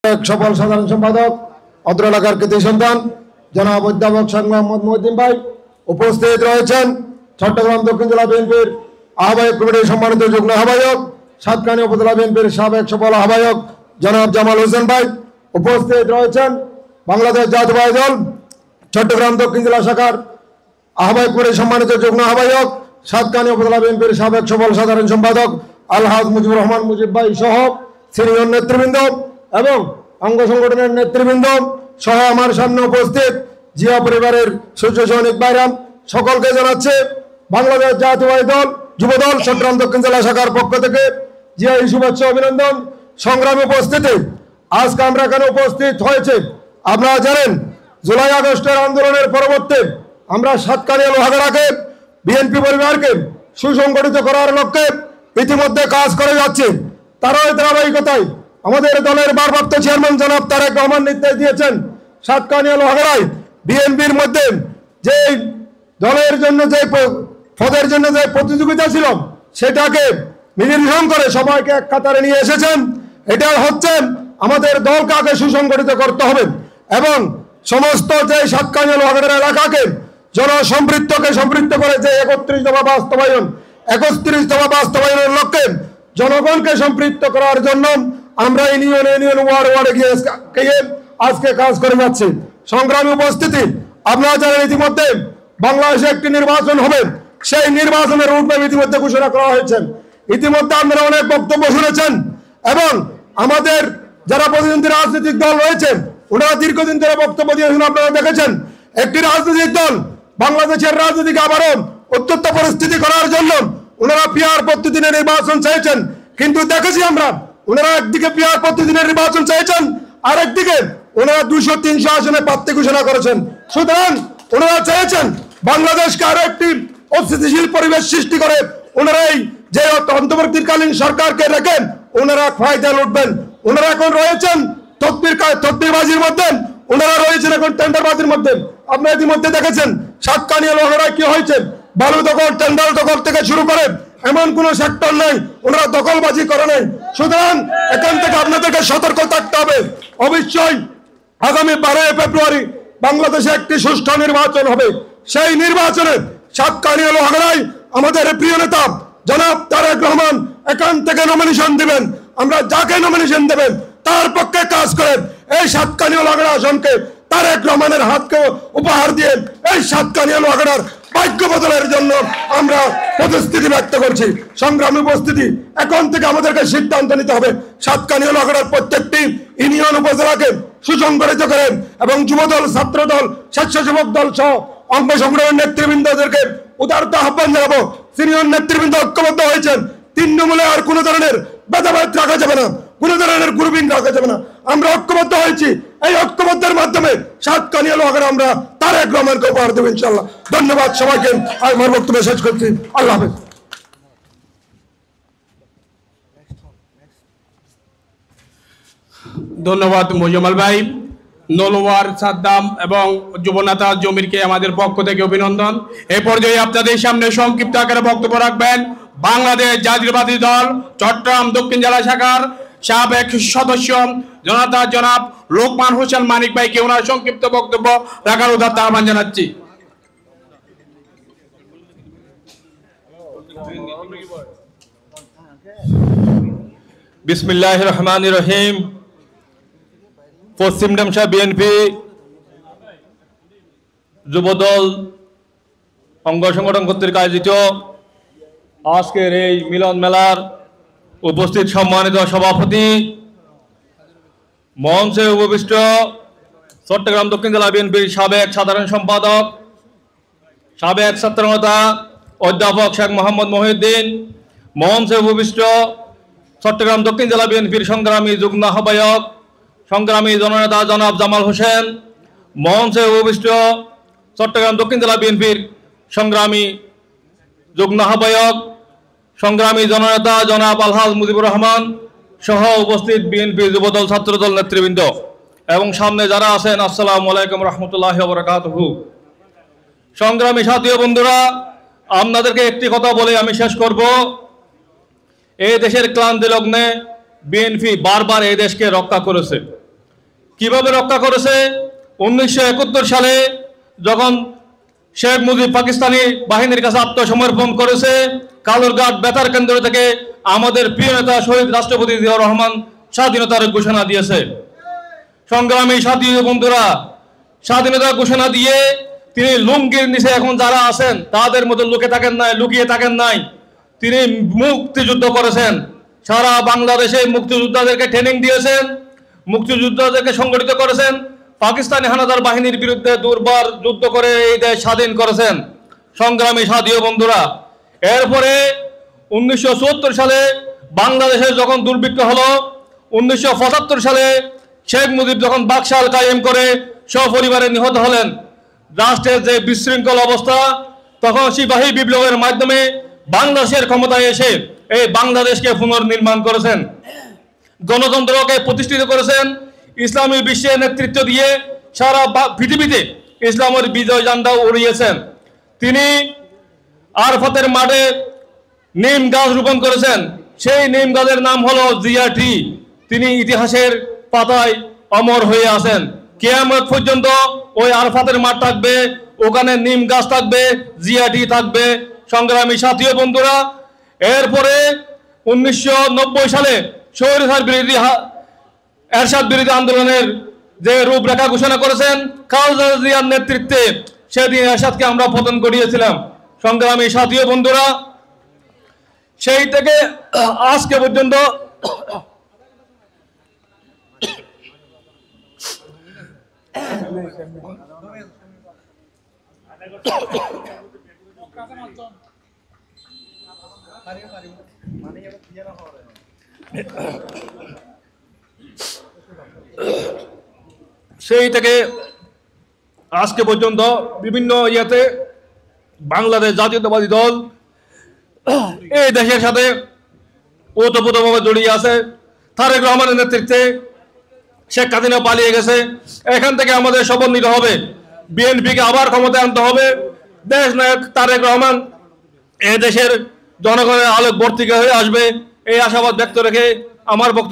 সফল সাধারণ সম্পাদক অত্র এলাকার কৃতি সন্তান জনাব অধ্যাপক শেখ মোহাম্মদ মহিউদ্দিন ভাই উপস্থিত রয়েছেন। চট্টগ্রাম দক্ষিণ জেলা বিএনপির আহ্বায়ক কমিটির সম্মানিত যুগ্ম আহ্বায়ক, সাতকানি উপজেলা বিএনপির সাবেক সফল আহ্বায়ক জনাব জামাল হোসেন ভাই উপস্থিত রয়েছেন। বাংলাদেশ জাতীয়তাবাদী দল চট্টগ্রাম দক্ষিণ জেলা শাখার আহ্বায়ক কমিটির সম্মানিত যুগ্ম আহ্বায়ক, সাতকানি উপজেলা বিএনপির সাবেক সফল সাধারণ সম্পাদক আলহাজ মুজিবুর রহমান মুজিব ভাই সহ সিনিয়র নেতৃবৃন্দ এবং অঙ্গ সংগঠনের নেতৃবৃন্দ সহ আমার সামনে উপস্থিত জিয়া পরিবারের সূর্য সৈনিক ভাইরা সকলকে জানাচ্ছে বাংলাদেশ জাতীয়তাবাদী দল যুবদল চট্টগ্রাম দক্ষিণ জেলা শাখার পক্ষ থেকে জিয়া শুভেচ্ছা অভিনন্দন। সংগ্রামী উপস্থিতি, আজকে আমরা এখানে উপস্থিত হয়েছে, আপনারা জানেন জুলাই আগস্টের আন্দোলনের পরবর্তী আমরা সাতকানিয়া লোহাগাড়াকে বিএনপি পরিবারকে সুসংগঠিত করার লক্ষ্যে ইতিমধ্যে কাজ করে যাচ্ছে। তারই ধারাবাহিকতায় আমাদের দলের ভারপ্রাপ্ত চেয়ারম্যান জনাব তারেক রহমান নির্দেশ দিয়েছেন সাতকানিয়া লোহাগাড়ায় বিএনপির মধ্যে যে দলের জন্য যে পদের জন্য যে প্রতিযোগিতা ছিল সেটাকে নির্ধারণ করে সবাইকে এক কাতারে নিয়ে এসেছেন। এটা হচ্ছে আমাদের দলকে আগে সুসংগঠিত করতে হবে এবং সমস্ত যে সাতকানিয়া লোহাগাড়ার এলাকাকে জনসম্পৃক্তকে সম্পৃক্ত করে যে 31 দফা বাস্তবায়নের লক্ষ্যে জনগণকে সম্পৃক্ত করার জন্য আমরা ইউনিয়ন ওয়ার্ডে গিয়ে আজকে কাজ করে যাচ্ছি। সংগ্রামী উপস্থিতি, আপনারা জানেন ইতিমধ্যে বাংলাদেশে একটি নির্বাচন হবে, সেই নির্বাচনের রূপরেখ ইতিমধ্যে ঘোষণা করা হয়েছে। ইতিমধ্যে আপনারা অনেক বক্তব্য শুনেছেন এবং আমাদের যারা প্রতিনিধি রাজনৈতিক দল রয়েছে ওনারা দীর্ঘদিন ধরে বক্তব্য দিয়েছেন। আপনারা দেখেছেন একটি রাজনৈতিক দল বাংলাদেশের রাজনীতিকে আবারও উত্তপ্ত পরিস্থিতি করার জন্য ওনারা পিআর পদ্ধতিতে নির্বাচন চাইছেন, কিন্তু দেখেছি আমরা ওনারা একদিকে পিআর পদ্ধতিতে নির্বাচন চাইছেন, আরেকদিকে ওনারা 200-300 আসনে প্রার্থী ঘোষণা করেছেন। সুতরাং ওনারা চাইছেন বাংলাদেশকে আরো একটি অস্থিতিশীল পরিবেশ সৃষ্টি করে ওনারা এই যে অন্তর্বর্তীকালীন সরকারকে রেখে ওনারা ফায়দা লুটবেন। ওনারা এখন রয়েছেন তদবিরবাজির মধ্যে, ওনারা রয়েছেন এখন টেন্ডারবাজির মধ্যে। আপনারা ইতিমধ্যে দেখেছেন সাতকানিয়া লোহাগাড়ায় কি হয়েছে, বালু দখল টেন্ডার দখল থেকে শুরু করে এমন কোন সেক্টর নাই ওনারা দখলবাজি করে নাই। সুতরাং এখান থেকে আপনাদেরকে সতর্ক থাকতে হবে। অবশ্যই আগামী 12 ফেব্রুয়ারি বাংলাদেশে একটি সুষ্ঠু নির্বাচন হবে। সেই নির্বাচনে সাতকানিয়া লোহাগাড়ায় আমাদের প্রিয় নেতা জনাব তারেক রহমান এখান থেকে নমিনেশন দিবেন। আমরা যাকে নমিনেশন দেবেন তার পক্ষে কাজ করেন। এই সাতকানিয়া লোহাগাড়া আসনকে তারেক রহমানের হাতকে উপহার দিয়ে এই সাতকানিয়া লোহাগাড়ার ভাগ্য বদলের জন্য আমরা প্রতিশ্রুতি ব্যক্ত করছি। সংগ্রামী উপস্থিতি, এখন থেকে আমাদেরকে সিদ্ধান্ত নিতে হবে সাতকানিয়া লোহাগাড়ার প্রত্যেকটি ইউনিয়ন উপজেলাকে সুসংগঠিত করেন এবং যুবদল, ছাত্রদল, স্বেচ্ছাসেবক দল সহ অঙ্গ সংগঠনের নেতৃবৃন্দদেরকে উদারতা আহ্বান জানাবো। সিনিয়র নেতৃবৃন্দ ঐক্যবদ্ধ হয়েছেন, তৃণমূলে আর কোনো ধরনের ভেদাভেদ রাখা যাবে না, কোনো ধরনের গ্রুপিং রাখা যাবে না। আমরা ঐক্যবদ্ধ হয়েছি, এই ঐক্যবদ্ধের মাধ্যমে সাতকানিয়া লোহাগাড়া আমরা তারেক রহমানকে উপহার দেবো ইনশাআল্লাহ। ধন্যবাদ সবাইকে। আমার বক্তব্য শেষ করছি। আল্লাহ হাফেজ। ধন্যবাদ মোজাম্মেল ভাই। নলওয়ার, সাদ্দাম এবং যুবনেতা জমিরকে আমাদের পক্ষ থেকে অভিনন্দন। এই পর্যায়ে আপনাদের সামনে সংক্ষিপ্ত আকারে বক্তব্য রাখবেন বাংলাদেশ জাতীয়তাবাদী দল চট্টগ্রাম দক্ষিণ জেলা শাখার সাবেক সদস্য জনাব লোকমান হোসেন মানিক ভাইকে ওনার সংক্ষিপ্ত বক্তব্য রাখার উদাত্ত আহ্বান জানাচ্ছি। বিসমিল্লাহির রহমানির রহিম। পশ্চিম ডামসা বিএনপি যুবদল অঙ্গ সংগঠন কর্তৃক আয়োজিত আজকের এই মিলন মেলার উপস্থিত সম্মানিত সভাপতি, মঞ্চে উপবিষ্ট চট্টগ্রাম দক্ষিণ জেলা বিএনপির সাবেক সাধারণ সম্পাদক, সাবেক ছাত্রনেতা অধ্যাপক শেখ মোহাম্মদ মহিউদ্দিন, মঞ্চে উপবিষ্ট চট্টগ্রাম দক্ষিণ জেলা বিএনপির সংগ্রামী যুগ্ম আহ্বায়ক, সংগ্রামী জননেতা জনাব জামাল হোসেন, মঞ্চে উপবিষ্ট চট্টগ্রাম দক্ষিণ জেলা বিএনপির সংগ্রামী যুগ্ম আহ্বায়ক, সংগ্রামী জননেতা জনাব আলহাজ মুজিবুর রহমান সহ উপস্থিত বিএনপি যুবদল ছাত্রদল নেতৃবৃন্দ এবং সামনে যারা আছেন, আসসালামু আলাইকুম রহমতুল্লাহি ওয়া বারাকাতুহু। সংগ্রামী সাথী বন্ধুরা, আপনাদেরকে একটি কথা বলে আমি শেষ করব। এই দেশের ক্লান্তি লগ্নে বিএনপি বারবার এই দেশকে রক্ষা করেছে। কিভাবে রক্ষা করেছে? 1971 সালে যখন শেখ মুজিব পাকিস্তানি বাহিনীর কাছে আত্মসমর্পণ করেছে, কালুরঘাট বেতার কেন্দ্র থেকে আমাদের প্রিয় নেতা শহীদ রাষ্ট্রপতি জিয়াউর রহমান স্বাধীনতার ঘোষণা দিয়েছে। সংগ্রামী সাথী বন্ধুরা, স্বাধীনতার ঘোষণা দিয়ে তিনি লুঙ্গির নিচে এখন যারা আছেন তাদের মধ্যে লুকিয়ে থাকেন নাই। তিনি মুক্তিযুদ্ধ করেছেন, সারা বাংলাদেশে মুক্তিযোদ্ধাদেরকে ট্রেনিং দিয়েছেন, মুক্তিযোদ্ধাদেরকে সংগঠিত করেছেন, পাকিস্তানি হানাদার বাহিনীর বিরুদ্ধে দুর্বার যুদ্ধ করে এই দেশ স্বাধীন করেছেন। সংগ্রামী সাথী বন্ধুরা, এরপরে 1974 সালে বাংলাদেশে যখন দুর্ভিক্ষ হলো, 1975 সালে শেখ মুজিব যখন বাকশাল কায়েম করে সপরিবারে নিহত হলেন, রাষ্ট্রের যে বিশৃঙ্খল অবস্থা, তখন সিপাহী বিপ্লবের মাধ্যমে বাংলাদেশের ক্ষমতায় এসে এই বাংলাদেশকে পুনর্নির্মাণ করেছেন, গণতন্ত্রকে প্রতিষ্ঠিত করেছেন, ইসলামী বিশ্বের নেতৃত্ব দিয়ে সারা পৃথিবীতে ইসলামের বিজয় ঝান্ডা উড়িয়েছেন। তিনি আরাফাতের মাঠে নিম গাছ রোপণ করেছেন, সেই নিম গাছের নাম হলো জিয়া ট্রি। তিনি ইতিহাসের পাতায় অমর হয়ে আছেন। কিয়ামত পর্যন্ত ওই আরাফাতের মাঠ থাকবে, ওখানে নিম গাছ থাকবে, জিয়া ট্রি থাকবে। সংগ্রামী সাথী বন্ধুরা, এরপরে 1990 সালে স্বৈরাচার বিরোধী এরশাদ বিরোধী আন্দোলনের যে রূপরেখা ঘোষণা করেছেন খালেদা জিয়ার নেতৃত্বে, সেদিন এরশাদকে আমরা পতন ঘটিয়েছিলাম। সংগ্রামী সাথী বন্ধুরা, সেই থেকে আজকে পর্যন্ত বিভিন্ন ইয়াতে বাংলাদেশ জাতীয়তাবাদী দল এই দেশের সাথে ওতপ্রোতভাবে জড়িয়ে আছে। তারেক রহমানের নেতৃত্বে শেখ হাসিনা পালিয়ে গেছে, এখান থেকে আমাদের শপথ নিতে হবে, বিএনপিকে আবার ক্ষমতায় আনতে হবে। দেশ নায়ক তারেক রহমান এ দেশের জনগণের আলোক বর্তিকা হয়ে আসবে, এই আশাবাদ ব্যক্ত রেখে আমার বক্তব্য